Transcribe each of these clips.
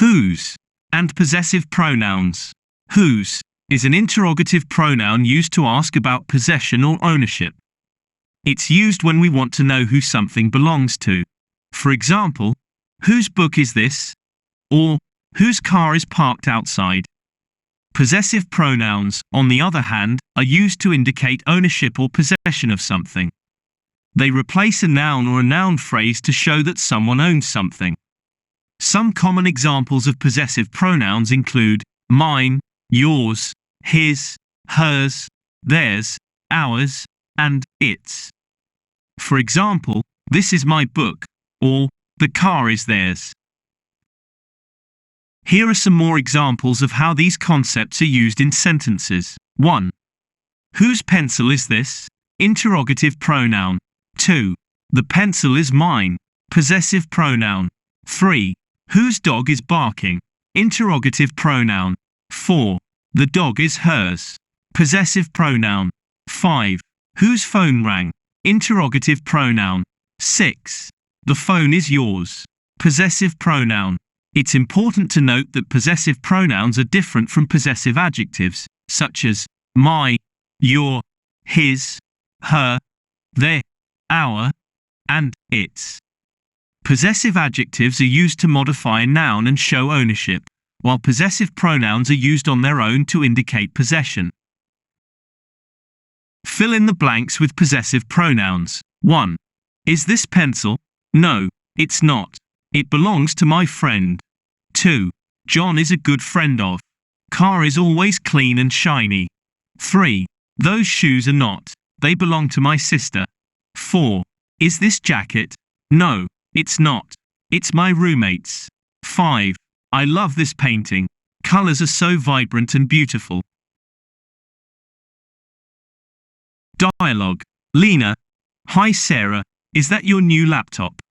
Whose and possessive pronouns. Whose is an interrogative pronoun used to ask about possession or ownership. It's used when we want to know who something belongs to. For example, whose book is this? Or, whose car is parked outside? Possessive pronouns, on the other hand, are used to indicate ownership or possession of something. They replace a noun or a noun phrase to show that someone owns something. Some common examples of possessive pronouns include mine, yours, his, hers, theirs, ours, and its. For example, this is my book, or the car is theirs. Here are some more examples of how these concepts are used in sentences. 1. Whose pencil is this? Interrogative pronoun. 2. The pencil is mine. Possessive pronoun. 3. Whose dog is barking? Interrogative pronoun. 4. The dog is hers. Possessive pronoun. 5. Whose phone rang? Interrogative pronoun. 6. The phone is yours. Possessive pronoun. It's important to note that possessive pronouns are different from possessive adjectives, such as my, your, his, her, their, our, and its. Possessive adjectives are used to modify a noun and show ownership, while possessive pronouns are used on their own to indicate possession. Fill in the blanks with possessive pronouns. 1. Is this pencil? No, it's not. It belongs to my friend. 2. John is a good friend of. Car is always clean and shiny. 3. Those shoes are not. They belong to my sister. 4. Is this jacket? No, it's not. It's my roommate's. 5. I love this painting. Colors are so vibrant and beautiful. Dialogue. Lena. Hi Sarah, is that your new laptop?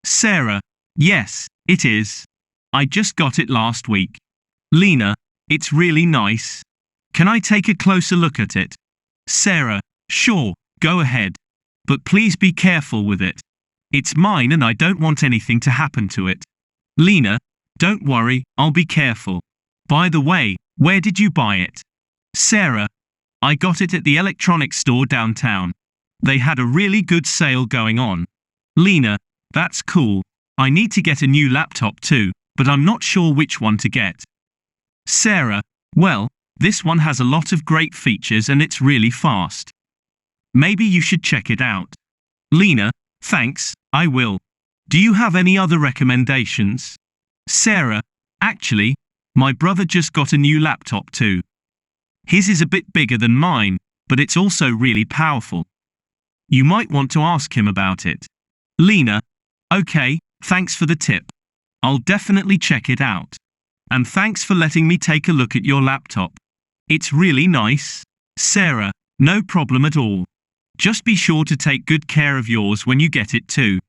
Sarah. Yes, it is. I just got it last week. Lena. It's really nice. Can I take a closer look at it? Sarah. Sure, go ahead. But please be careful with it. It's mine and I don't want anything to happen to it. Lena. Don't worry, I'll be careful. By the way, where did you buy it? Sarah. I got it at the electronics store downtown. They had a really good sale going on. Lena. That's cool. I need to get a new laptop too, but I'm not sure which one to get. Sarah. Well, this one has a lot of great features and it's really fast. Maybe you should check it out. Lena. Thanks, I will. Do you have any other recommendations? Sarah. Actually, my brother just got a new laptop too. His is a bit bigger than mine, but it's also really powerful. You might want to ask him about it. Lena. Okay, thanks for the tip. I'll definitely check it out. And thanks for letting me take a look at your laptop. It's really nice. Sarah. No problem at all. Just be sure to take good care of yours when you get it too.